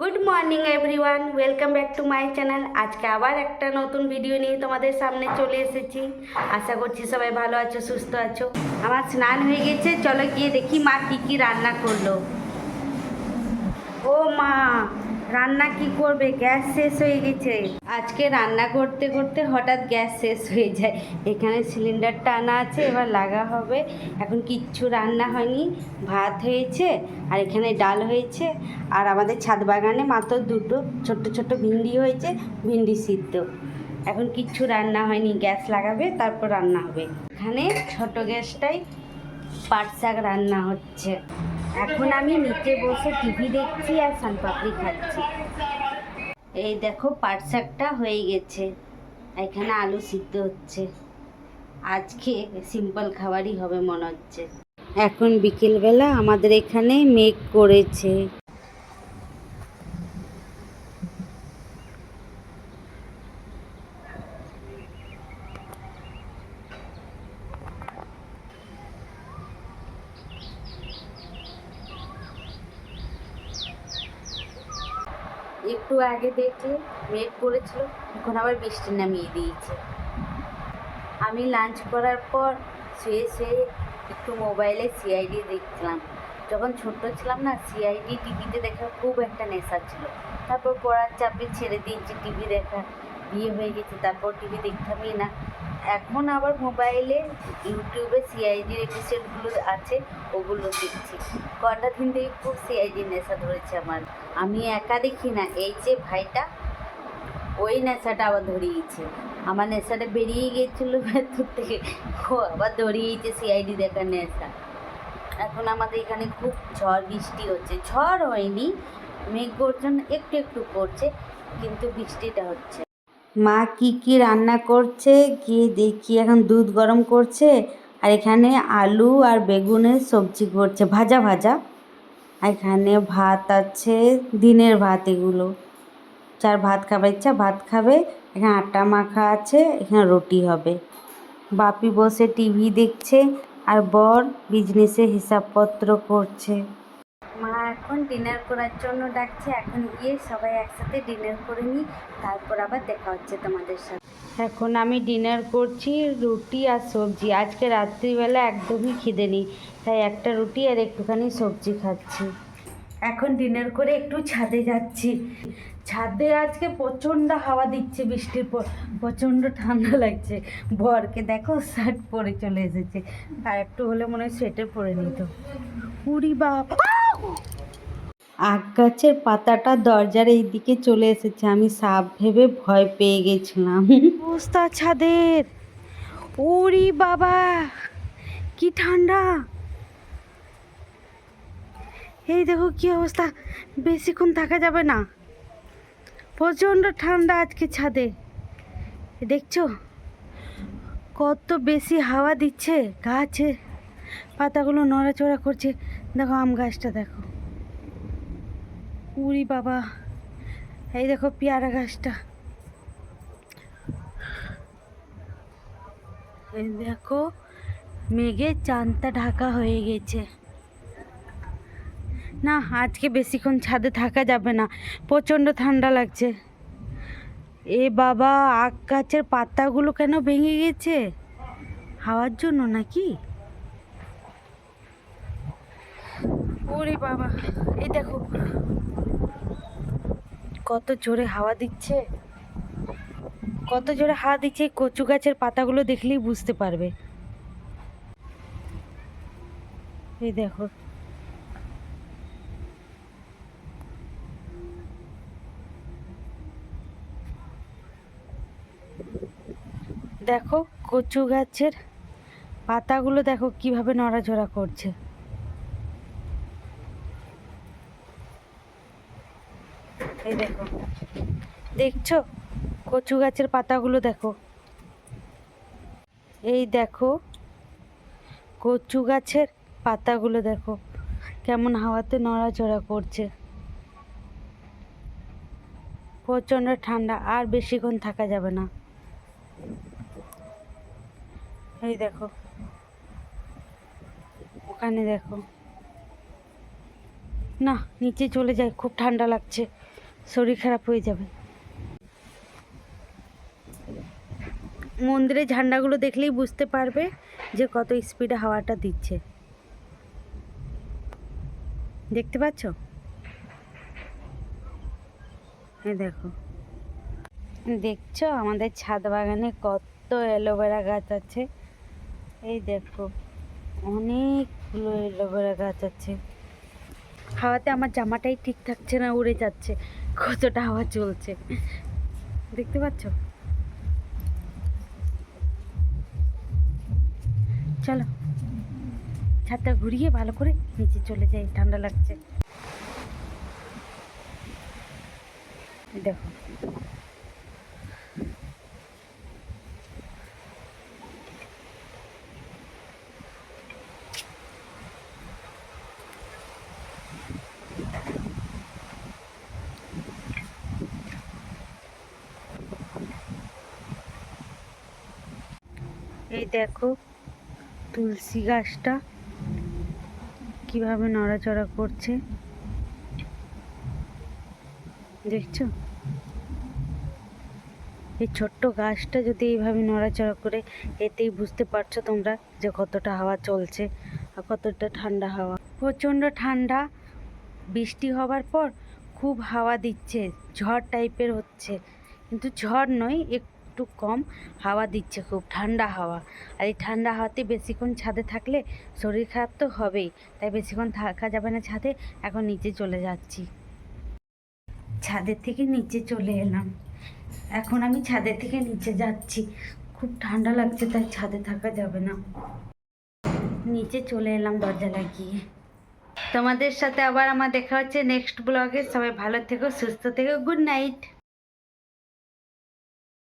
Good morning everyone, welcome back to my channel. আজকে আবার একটা নতুন ভিডিও নিয়ে তোমাদের সামনে চলে এসেছি। আশা করছি সবাই ভালো আছো, সুস্থ আছো। আমার স্নান হয়ে গেছে, চলো গিয়ে দেখি মা কী কী রান্না করলো। ও মা, রান্না কি করবে? গ্যাস শেষ হয়ে গেছে। আজকে রান্না করতে করতে হঠাৎ গ্যাস শেষ হয়ে যায়। এখানে সিলিন্ডারটা আনা আছে, এবার লাগা হবে। এখন কিচ্ছু রান্না হয়নি, ভাত হয়েছে আর এখানে ডাল হয়েছে। আর আমাদের ছাদ বাগানে মাত্র দুটো ছোট্ট ছোট্ট ভিন্ডি হয়েছে, ভিন্ডি সিদ্ধ। এখন কিচ্ছু রান্না হয়নি, গ্যাস লাগাবে তারপর রান্না হবে। এখানে ছোট গ্যাসটাই পাট শাক রান্না হচ্ছে। এখন আমি নিচে বসে টিভি দেখছি আর সানপাপড়ি খাচ্ছি। এই দেখো পাট শাকটা হয়ে গেছে, এখানে আলু সিদ্ধ হচ্ছে। আজকে সিম্পল খাবারই হবে মনে হচ্ছে। এখন বিকেলবেলা আমাদের এখানে মেঘ করেছে। একটু আগে দেখলে মেঘ করেছিল, এখন আবার বৃষ্টি নামিয়ে দিয়েছে। আমি লাঞ্চ করার পর শুয়ে শুয়ে একটু মোবাইলে সিআইডি দেখছিলাম। যখন ছোট্ট ছিলাম না, সিআইডি টিভিতে দেখার খুব একটা নেশা ছিল। তারপর পড়ার চাপে ছেড়ে দিয়েছি টিভি দেখা, বিয়ে হয়ে গেছে, তারপর টিভি দেখতামই না। এখন আবার মোবাইলে ইউটিউবে সিআইডির এপিসোডগুলো আছে, ওগুলো দেখছি। কটা দিন থেকে খুব সিআইডির নেশা ধরেছে আমার। আমি একা দেখি না, এই যে ভাইটা, ওই নেশাটা আবার ধরিয়েছে। আমার নেশাটা বেরিয়ে গিয়েছিল ভেতর থেকে, ও আবার ধরিয়েছে সিআইডি দেখার নেশা। এখন আমাদের এখানে খুব ঝড় বৃষ্টি হচ্ছে। ঝড় হয়নি, মেঘ গর্জন একটু একটু পড়ছে, কিন্তু বৃষ্টিটা হচ্ছে। মা কি কি রান্না করছে গিয়ে দেখি। এখন দুধ গরম করছে আর এখানে আলু আর বেগুনের সবজি করছে, ভাজা ভাজা। এখানে ভাত আছে, দিনের ভাত এগুলো। যার ভাত খাবার ইচ্ছা ভাত খাবে। এখানে আটা মাখা আছে, এখানে রুটি হবে। বাপি বসে টিভি দেখছে আর বর বিজনেসে হিসাবপত্র করছে। মা এখন ডিনার করার জন্য ডাকছে, এখন গিয়ে সবাই একসাথে ডিনার করে নিই, তারপর আবার দেখা হচ্ছে তোমাদের সাথে। এখন আমি ডিনার করছি, রুটি আর সবজি। আজকে রাত্রিবেলা একদমই খিদে নেই, তাই একটা রুটি আর একটুখানি সবজি খাচ্ছি। এখন ডিনার করে একটু ছাদে যাচ্ছি। ছাদে আজকে প্রচণ্ড হাওয়া দিচ্ছে, বৃষ্টির পর প্রচণ্ড ঠান্ডা লাগছে। বরকে দেখো শার্ট পরে চলে এসেছে, আর একটু হলে মনে হয় সোয়েটার পরে নিত। উড়ি বাপ, আখ গাছের পাতাটা দরজার এই দিকে চলে এসেছে, আমি সাপ ভেবে ভয় পেয়ে গেছিলাম। অবস্থা ছাদের, উড়ি বাবা কি ঠান্ডা। এই দেখো কি অবস্থা, বেশিক্ষণ থাকা যাবে না, প্রচণ্ড ঠান্ডা আজকে ছাদে। দেখছো কত বেশি হাওয়া দিচ্ছে, গাছে পাতাগুলো নড়াচড়া করছে। দেখো আম গাছটা দেখো, উড়ি বাবা। এই দেখো পেয়ারা গাছটা, এই দেখো মেঘে চাঁদটা ঢাকা হয়ে গেছে। না আজকে বেশিক্ষণ ছাদে থাকা যাবে না, প্রচণ্ড ঠান্ডা লাগছে। এ বাবা, আখ গাছের পাতাগুলো কেন ভেঙে গেছে? হাওয়ার জন্য নাকি? ওরে বাবা, এই দেখো কত জোরে হাওয়া দিচ্ছে, কত জোরে হাওয়া দিচ্ছে। কচু গাছের পাতাগুলো দেখলেই বুঝতে পারবে। এই দেখো, দেখো কচু গাছের পাতাগুলো দেখো কিভাবে নড়াচড়া করছে। এই দেখো, দেখছো কচু গাছের পাতাগুলো দেখো। এই দেখো কচু গাছের পাতাগুলো দেখো কেমন হাওয়াতে নড়াচড়া করছে। প্রচণ্ড ঠান্ডা, আর বেশিক্ষণ থাকা যাবে না। এই দেখো ওখানে দেখো, না নিচে চলে যায়, খুব ঠান্ডা লাগছে। শরীর খারাপ হয়ে যাবে। মন্দিরের ঝান্ডাগুলো দেখলেই বুঝতে পারবে যে কত স্পিডে হাওয়াটা দিচ্ছে। দেখতে পাচ্ছ? এই দেখো, দেখছো আমাদের ছাদ বাগানে কত অ্যালোভেরা গাছ আছে। এই দেখো অনেকগুলো অ্যালোভেরা গাছ আছে। হাওয়াতে আমার জামাটাই ঠিক থাকছে না, উড়ে যাচ্ছে, কতটা হাওয়া চলছে দেখতে পাচ্ছ? চলো ছাদটা ঘুরিয়ে ভালো করে নিচে চলে যাই, ঠান্ডা লাগছে। দেখো এই দেখো তুলসী গাছটা কিভাবে নড়াচড়া করছে, দেখছো? এই ছোট্ট গাছটা যদি এইভাবে নড়াচড়া করে, এতেই বুঝতে পারছো তোমরা যে কতটা হাওয়া চলছে আর কতটা ঠান্ডা হাওয়া। প্রচণ্ড ঠান্ডা, বৃষ্টি হবার পর খুব হাওয়া দিচ্ছে, ঝড় টাইপের হচ্ছে, কিন্তু ঝড় নয়, একটু কম হাওয়া দিচ্ছে, খুব ঠান্ডা হাওয়া। আর এই ঠান্ডা হাওয়াতে বেশিক্ষণ ছাদে থাকলে শরীর খারাপ তো হবেই, তাই বেশিক্ষণ থাকা যাবে না ছাদে। এখন নিচে চলে যাচ্ছি, ছাদের থেকে নিচে চলে এলাম। এখন আমি ছাদের থেকে নিচে যাচ্ছি, খুব ঠান্ডা লাগছে তাই ছাদে থাকা যাবে না, নিচে চলে এলাম দরজা লাগিয়ে। তোমাদের সাথে আবার আমার দেখা হচ্ছে নেক্সট ব্লগে। সবাই ভালো থেকো, সুস্থ থেকো, গুড নাইট।